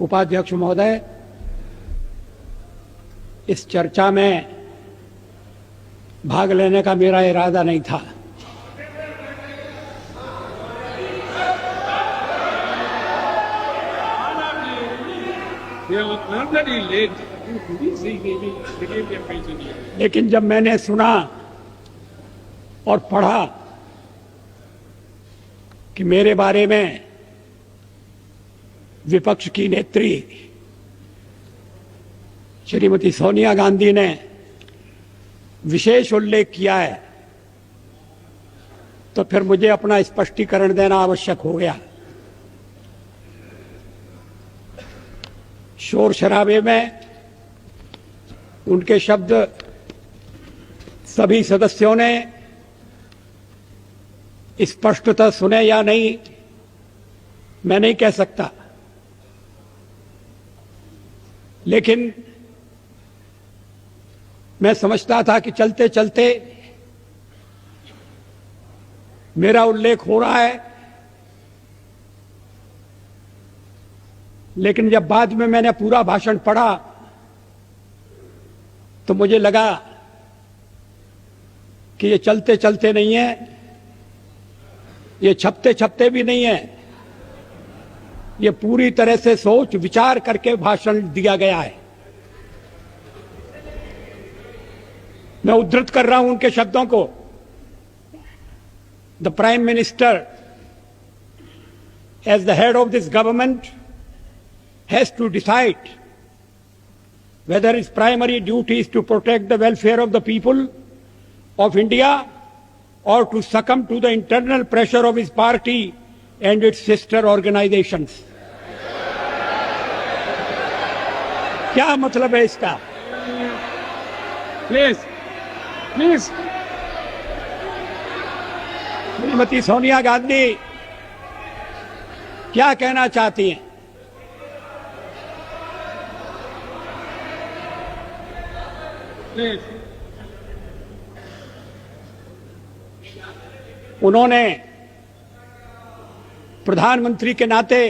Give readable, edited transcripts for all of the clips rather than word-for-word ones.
उपाध्यक्ष महोदय, इस चर्चा में भाग लेने का मेरा इरादा नहीं था। लेकिन जब मैंने सुना और पढ़ा कि मेरे बारे में विपक्ष की नेत्री श्रीमती सोनिया गांधी ने विशेष उल्लेख किया है, तो फिर मुझे अपना स्पष्टीकरण देना आवश्यक हो गया। शोर शराबे में उनके शब्द सभी सदस्यों ने स्पष्टतः सुने या नहीं, मैं नहीं कह सकता, लेकिन मैं समझता था कि चलते चलते मेरा उल्लेख हो रहा है। लेकिन जब बाद में मैंने पूरा भाषण पढ़ा तो मुझे लगा कि ये चलते चलते नहीं है, ये छपते छपते भी नहीं है, ये पूरी तरह से सोच विचार करके भाषण दिया गया है। मैं उद्धृत कर रहा हूं उनके शब्दों को। The prime minister as the head of this government has to decide whether his primary duty is to protect the welfare of the people of India or to succumb to the internal pressure of his party and its sister organizations. क्या मतलब है इसका? Please please Shrimati Sonia Gandhi क्या कहना चाहती हैं? उन्होंने प्रधानमंत्री के नाते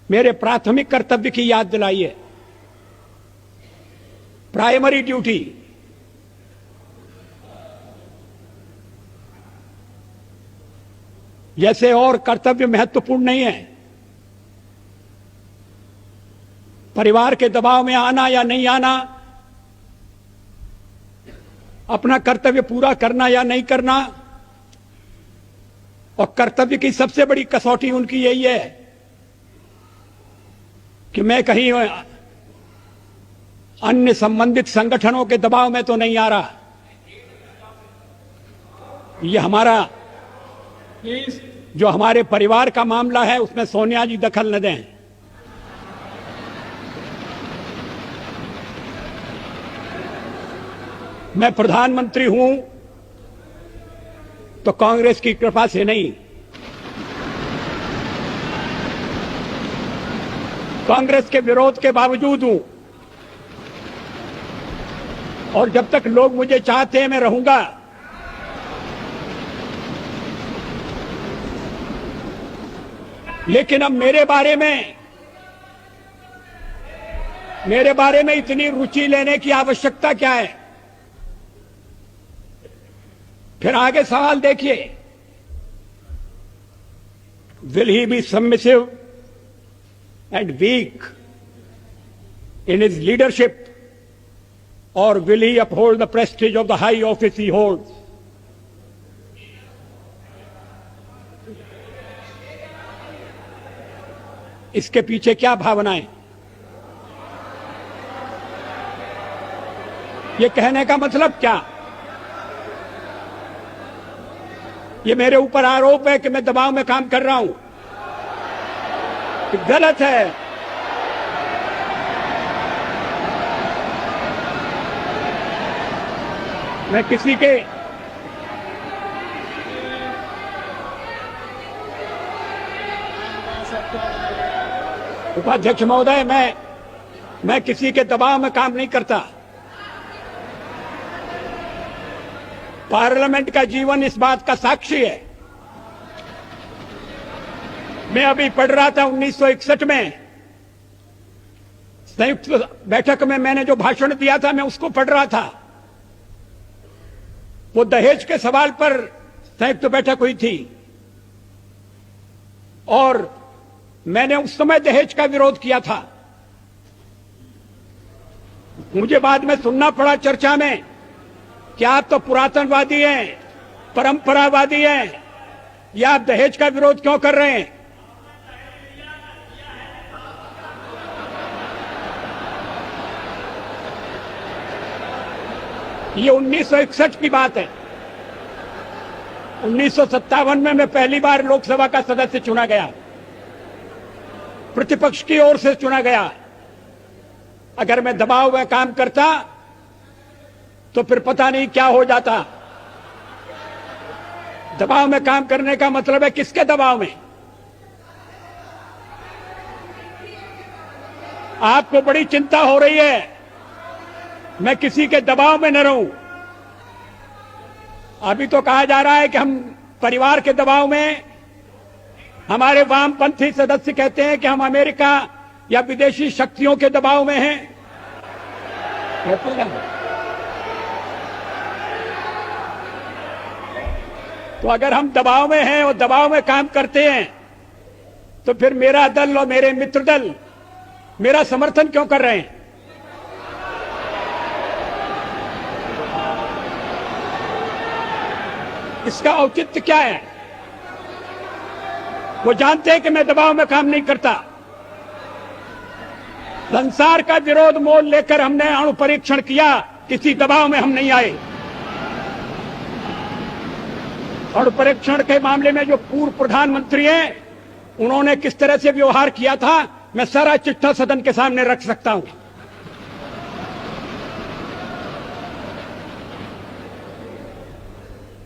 मेरे प्राथमिक कर्तव्य की याद दिलाई है। प्राइमरी ड्यूटी, जैसे और कर्तव्य महत्वपूर्ण नहीं है, परिवार के दबाव में आना या नहीं आना, अपना कर्तव्य पूरा करना या नहीं करना, और कर्तव्य की सबसे बड़ी कसौटी उनकी यही है कि मैं कहीं अन्य संबंधित संगठनों के दबाव में तो नहीं आ रहा। ये हमारा जो हमारे परिवार का मामला है उसमें सोनिया जी दखल न दें। मैं प्रधानमंत्री हूं तो कांग्रेस की कृपा से नहीं, कांग्रेस के विरोध के बावजूद हूं, और जब तक लोग मुझे चाहते हैं मैं रहूंगा। लेकिन अब मेरे बारे में इतनी रुचि लेने की आवश्यकता क्या है? फिर आगे सवाल देखिए, will he be submissive and weak in his leadership, or will he uphold the prestige of the high office he holds? इसके पीछे क्या भावनाएं? ये कहने का मतलब क्या? ये मेरे ऊपर आरोप है कि मैं दबाव में काम कर रहा हूं, कि गलत है। मैं किसी के उपाध्यक्ष महोदय, मैं किसी के दबाव में काम नहीं करता। पार्लियामेंट का जीवन इस बात का साक्षी है मैं अभी पढ़ रहा था 1961 में संयुक्त बैठक में मैंने जो भाषण दिया था मैं उसको पढ़ रहा था। वो दहेज के सवाल पर संयुक्त बैठक हुई थी और मैंने उस समय दहेज का विरोध किया था। मुझे बाद में सुनना पड़ा चर्चा में कि आप तो पुरातनवादी हैं, परंपरावादी हैं, या आप दहेज का विरोध क्यों कर रहे हैं? ये 1961 की बात है। 1957 में मैं पहली बार लोकसभा का सदस्य चुना गया, प्रतिपक्ष की ओर से चुना गया। अगर मैं दबाव में काम करता तो फिर पता नहीं क्या हो जाता। दबाव में काम करने का मतलब है किसके दबाव में? आपको बड़ी चिंता हो रही है मैं किसी के दबाव में न रहूं। अभी तो कहा जा रहा है कि हम परिवार के दबाव में, हमारे वामपंथी सदस्य कहते हैं कि हम अमेरिका या विदेशी शक्तियों के दबाव में हैं। तो अगर हम दबाव में हैं और दबाव में काम करते हैं तो फिर मेरा दल और मेरे मित्र दल मेरा समर्थन क्यों कर रहे हैं? इसका औचित्य क्या है? वो जानते हैं कि मैं दबाव में काम नहीं करता। संसार का विरोध मोल लेकर हमने अणु परीक्षण किया, किसी दबाव में हम नहीं आए। अणु परीक्षण के मामले में जो पूर्व प्रधानमंत्री हैं उन्होंने किस तरह से व्यवहार किया था मैं सारा चिट्ठा सदन के सामने रख सकता हूं।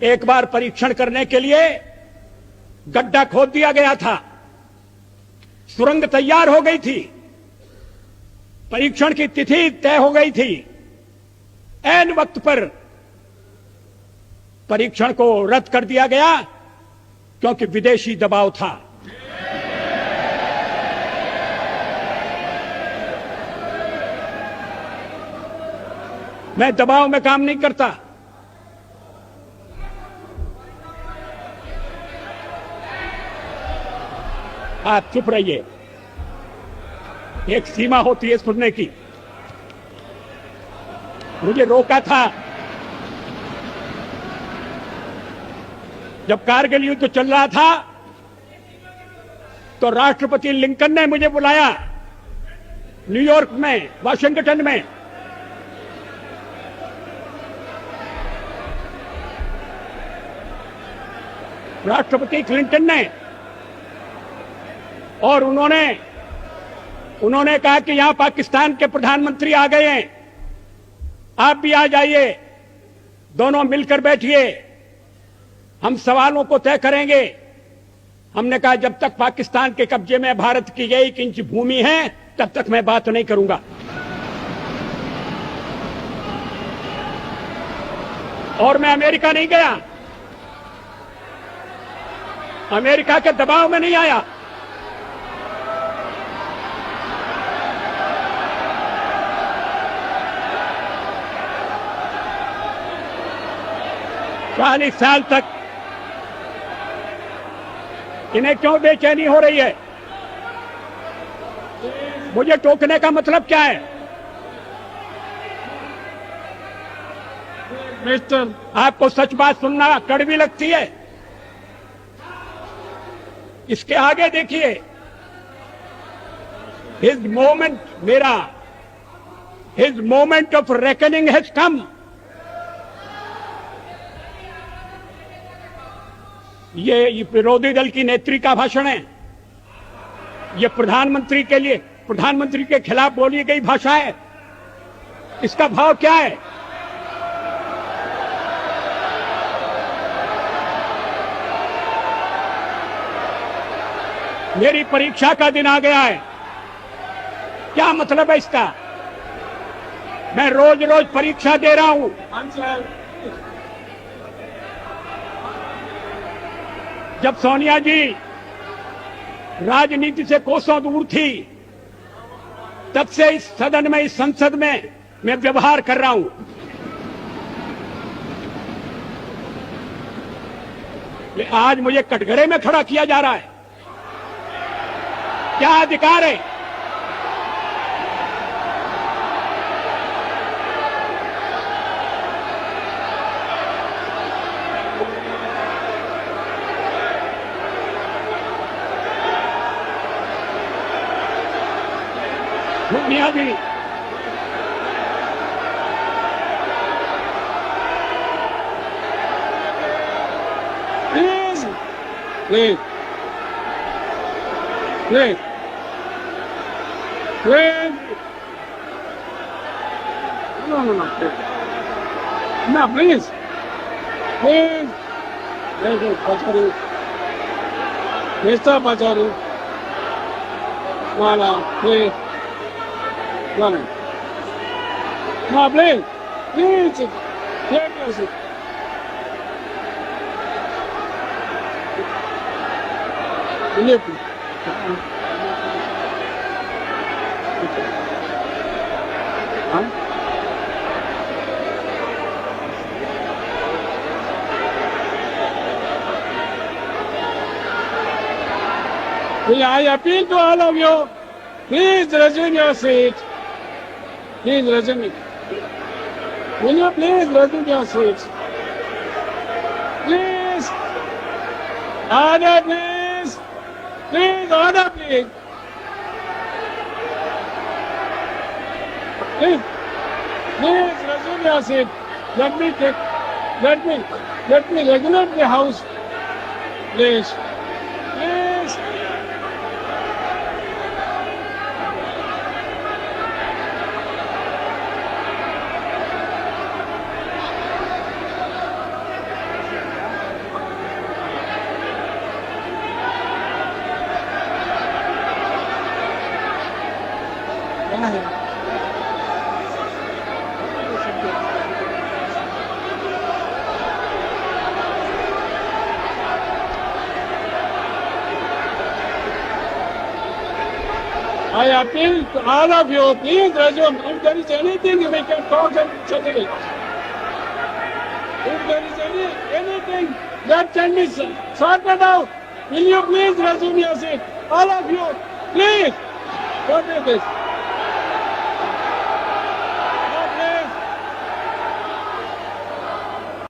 एक बार परीक्षण करने के लिए गड्ढा खोद दिया गया था, सुरंग तैयार हो गई थी, परीक्षण की तिथि तय हो गई थी। ऐन वक्त पर परीक्षण को रद्द कर दिया गया क्योंकि विदेशी दबाव था। मैं दबाव में काम नहीं करता। आप चुप रहिए, एक सीमा होती है सुनने की। मुझे रोका था जब कारगिल युद्ध चल रहा था तो राष्ट्रपति लिंकन ने मुझे बुलाया न्यूयॉर्क में, वाशिंगटन में। राष्ट्रपति क्लिंटन ने, और उन्होंने कहा कि यहां पाकिस्तान के प्रधानमंत्री आ गए हैं, आप भी आ जाइए, दोनों मिलकर बैठिए, हम सवालों को तय करेंगे। हमने कहा जब तक पाकिस्तान के कब्जे में भारत की 1 इंच भूमि है तब तक मैं बात नहीं करूंगा। और मैं अमेरिका नहीं गया, अमेरिका के दबाव में नहीं आया। चालीस साल तक इन्हें क्यों बेचैनी हो रही है? मुझे टोकने का मतलब क्या है? मिस्टर, आपको सच बात सुनना कड़वी लगती है? इसके आगे देखिए, his moment of reckoning has come. ये विरोधी दल की नेत्री का भाषण है, ये प्रधानमंत्री के लिए, प्रधानमंत्री के खिलाफ बोली गई भाषा है। इसका भाव क्या है? मेरी परीक्षा का दिन आ गया है, क्या मतलब है इसका? मैं रोज रोज परीक्षा दे रहा हूं। जब सोनिया जी राजनीति से कोसों दूर थी, तब से इस सदन में, इस संसद में मैं व्यवहार कर रहा हूं। आज मुझे कटघरे में खड़ा किया जा रहा है। क्या अधिकार है? मियां जी, Please, please, please, please. No, please. No, please, please. Pacharu, Mr. Pacharu, no, please, no, please, please, please. Live. Huh? I appeal to all of you, please resume your seat. Please resume it. Will you please resume your seats? Please. Order, please. Please, order, please. Please, please resume your seat. Let me regulate the house. Please, please. I appeal to all of you, please resume. If there is anything, we can talk and settle it. If there is anything that can be sorted out, will you please resume your seat? All of you, please. What is this?